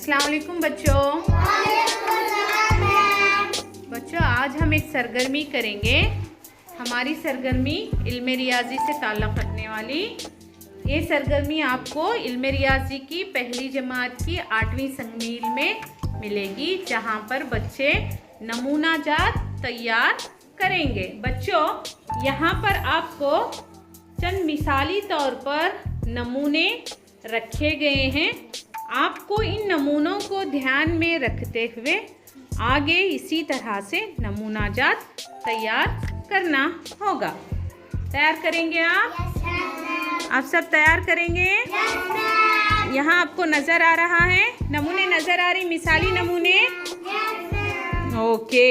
अस्सलाम वालेकुम बच्चों। बच्चों आज हम एक सरगर्मी करेंगे। हमारी सरगर्मी इल्म रियाजी से ताल्लुक़ रखने वाली। ये सरगर्मी आपको इल्म रियाजी की पहली जमात की 8वीं संगमील में मिलेगी, जहाँ पर बच्चे नमूना जात तैयार करेंगे। बच्चों यहाँ पर आपको चंद मिसाली तौर पर नमूने रखे गए हैं। आपको इन नमूनों को ध्यान में रखते हुए आगे इसी तरह से नमूना जात तैयार करना होगा। तैयार करेंगे आप? आप सब तैयार करेंगे? यहाँ आपको नज़र आ रहा है, नमूने नज़र आ रही, मिसाली नमूने? ओके,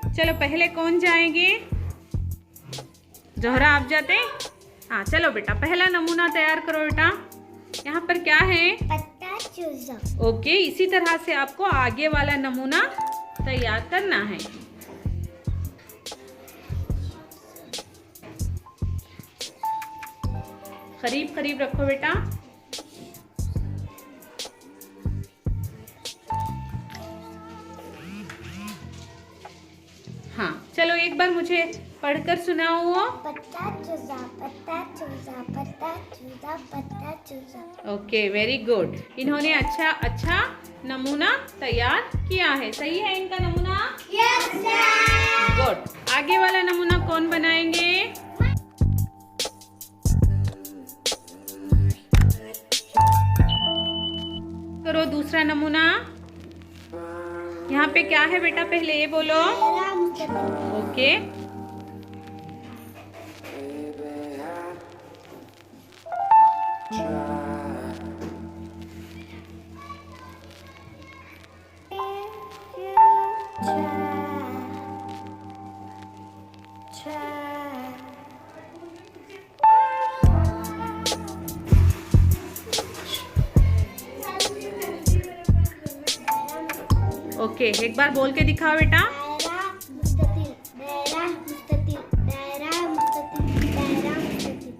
चलो पहले कौन जाएंगे? जोहरा आप जाते? हाँ चलो बेटा, पहला नमूना तैयार करो बेटा। यहाँ पर क्या है? पत्ता चूजा। ओके, इसी तरह से आपको आगे वाला नमूना तैयार करना है। करीब करीब रखो बेटा। हाँ चलो एक बार मुझे पढ़कर सुनाओ। पत्ता चूजा, पत्ता चूजा, पत्ता चूजा, पत्ता चूजा। Okay, very good. इन्होंने अच्छा नमूना तैयार किया है। सही है इनका नमूना? Yes sir. गुड। आगे वाला नमूना कौन बनाएंगे? करो दूसरा नमूना। यहाँ पे क्या है बेटा, पहले ये बोलो। ओके, ओके, एक बार बोल के दिखाओ बेटा।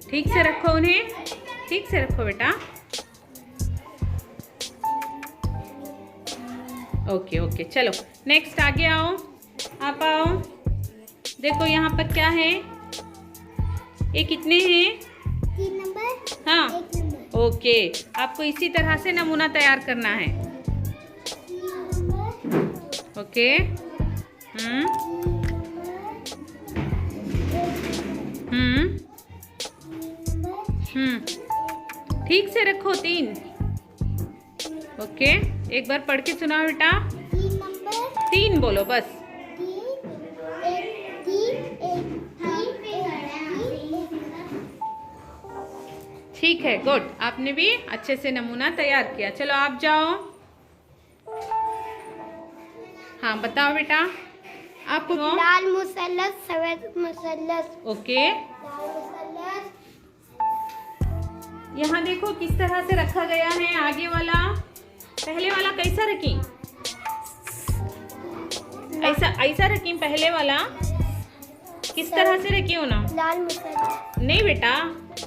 ठीक से रखो उन्हें, ठीक से रखो बेटा। ओके ओके, चलो नेक्स्ट आगे आओ, आप आओ। देखो यहाँ पर क्या है, ये कितने हैं? 3 नंबर। हाँ 1 नंबर। ओके, आपको इसी तरह से नमूना तैयार करना है। ओके, ठीक से रखो 3। ओके, एक बार पढ़ के सुनाओ बेटा। 3 नंबर। 3 बोलो बस। 3 ठीक है, गुड। आपने भी अच्छे से नमूना तैयार किया। चलो आप जाओ। हाँ बताओ बेटा, आपको लाल मुसल्लस, सफेद मुसल्लस। ओके, लाल मुसल्लस। यहाँ देखो किस तरह से रखा गया है। आगे वाला, पहले वाला कैसा रखी? ऐसा रखी। पहले वाला किस तरह से रखी हो ना? लाल मुसल्लस। नहीं बेटा,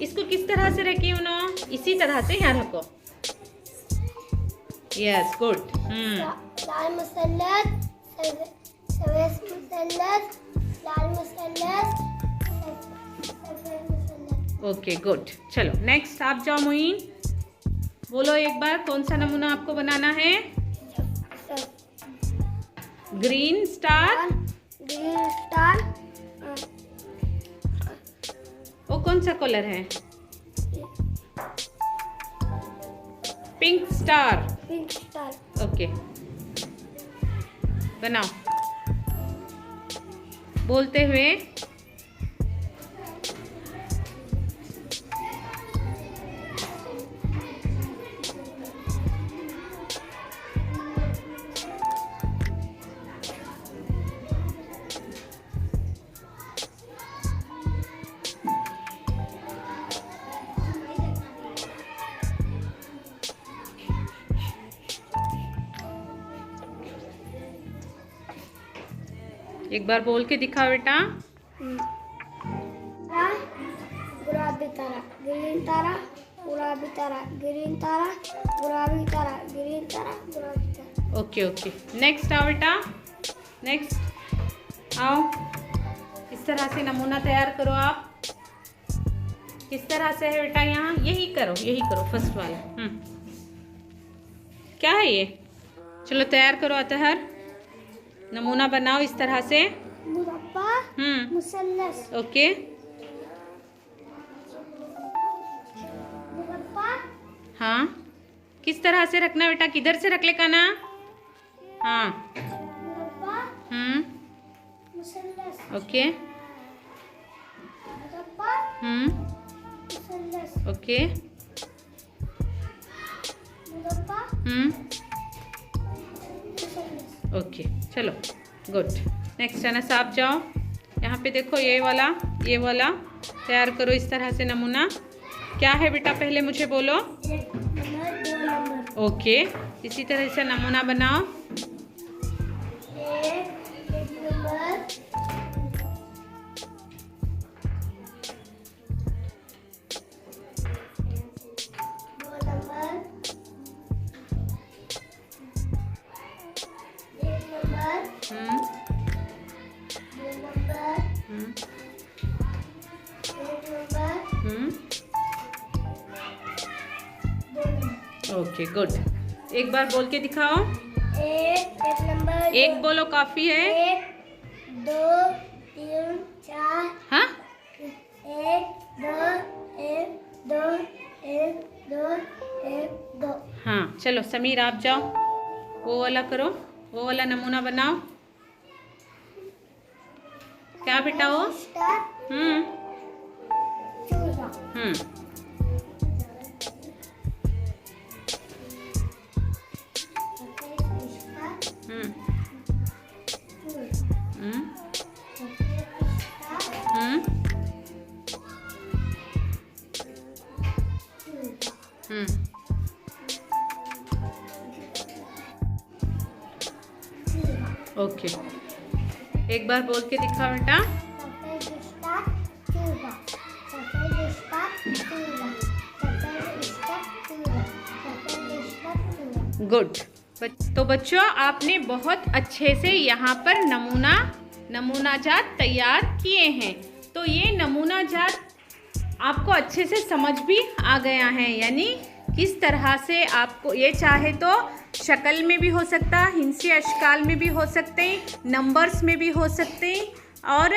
इसको किस तरह से रखी हो ना? इसी तरह से यहाँ रखो। Yes, good. लाल मुसल्लस, सफेद मुसल्लस, लाल मुसल्लस, सफेद मुसल्लस। Okay, good. चलो नेक्स्ट आप जाओ मोइन। बोलो एक बार, कौन सा नमूना आपको बनाना है? Green star. Green star. वो कौन सा कलर है? Pink star. Pink star. Okay, बनाओ बोलते हुए। एक बार बोल के दिखा बेटा। गुलाबी तारा, ग्रीन तारा, गुलाबी तारा, ग्रीन तारा, गुलाबी तारा, ग्रीन तारा, गुलाबी तारा। ओके ओके, नेक्स्ट आओ बेटा, नेक्स्ट आओ। इस तरह से नमूना तैयार करो आप। किस तरह से है बेटा? यहाँ यही करो फर्स्ट वाला। क्या है ये? चलो तैयार करो अतहर, नमूना बनाओ इस तरह से। मुरब्बा, मुसल्लस, ओके, मुरब्बा, हाँ किस तरह से रखना बेटा? किधर से रख ले का ना? हाँ, मुरब्बा, मुसल्लस, ओके, मुरब्बा, मुसल्लस, ओके, मुरब्बा, मुसल्लस। ओके चलो गुड। नेक्स्ट है ना, आप जाओ यहाँ पे देखो, ये वाला तैयार करो इस तरह से नमूना। क्या है बेटा पहले मुझे बोलो? 1 नंबर, 2 नंबर। ओके, इसी तरह से नमूना बनाओ। 1 number, 2 number, 1 number, 2 number, 1 number, 2 number. Okay good, एक बार बोल के दिखाओ। 1 नंबर, एक बोलो काफी है। 1 2 3 4। हाँ 1 2 1 2 1 2 1 2। हाँ चलो समीर आप जाओ, वो वाला करो, वो वाला नमूना बनाओ। क्या बेटा वो? स्टार, चूजा, ओके, एक बार बोल के दिखा बेटा। सफेद स्टार, चूजा, सफेद स्टार, चूजा, सफेद स्टार, चूजा, सफेद स्टार, चूजा। गुड। तो बच्चों आपने बहुत अच्छे से यहाँ पर नमूना जात तैयार किए हैं। तो ये नमूना जात आपको अच्छे से समझ भी आ गया है, यानी किस तरह से आपको ये चाहे तो शक्ल में भी हो सकता, हिंसी अशकाल में भी हो सकते हैं, नंबर्स में भी हो सकते हैं, और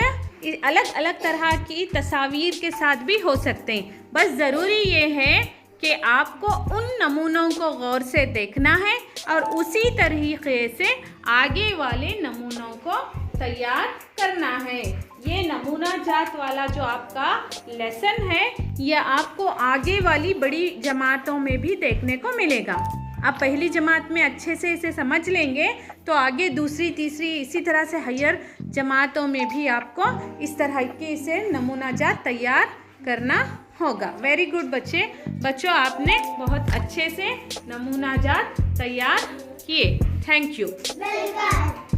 अलग अलग तरह की तस्वीर के साथ भी हो सकते हैं। बस ज़रूरी ये है कि आपको उन नमूनों को गौर से देखना है और उसी तरीके से आगे वाले नमूनों को तैयार करना है। ये नमूना जात वाला जो आपका लेसन है, ये आपको आगे वाली बड़ी जमातों में भी देखने को मिलेगा। आप पहली जमात में अच्छे से इसे समझ लेंगे तो आगे दूसरी तीसरी इसी तरह से हायर जमातों में भी आपको इस तरह के इसे नमूना जात तैयार करना होगा। वेरी गुड बच्चों आपने बहुत अच्छे से नमूना जात तैयार किए। Thank you. वेलकम।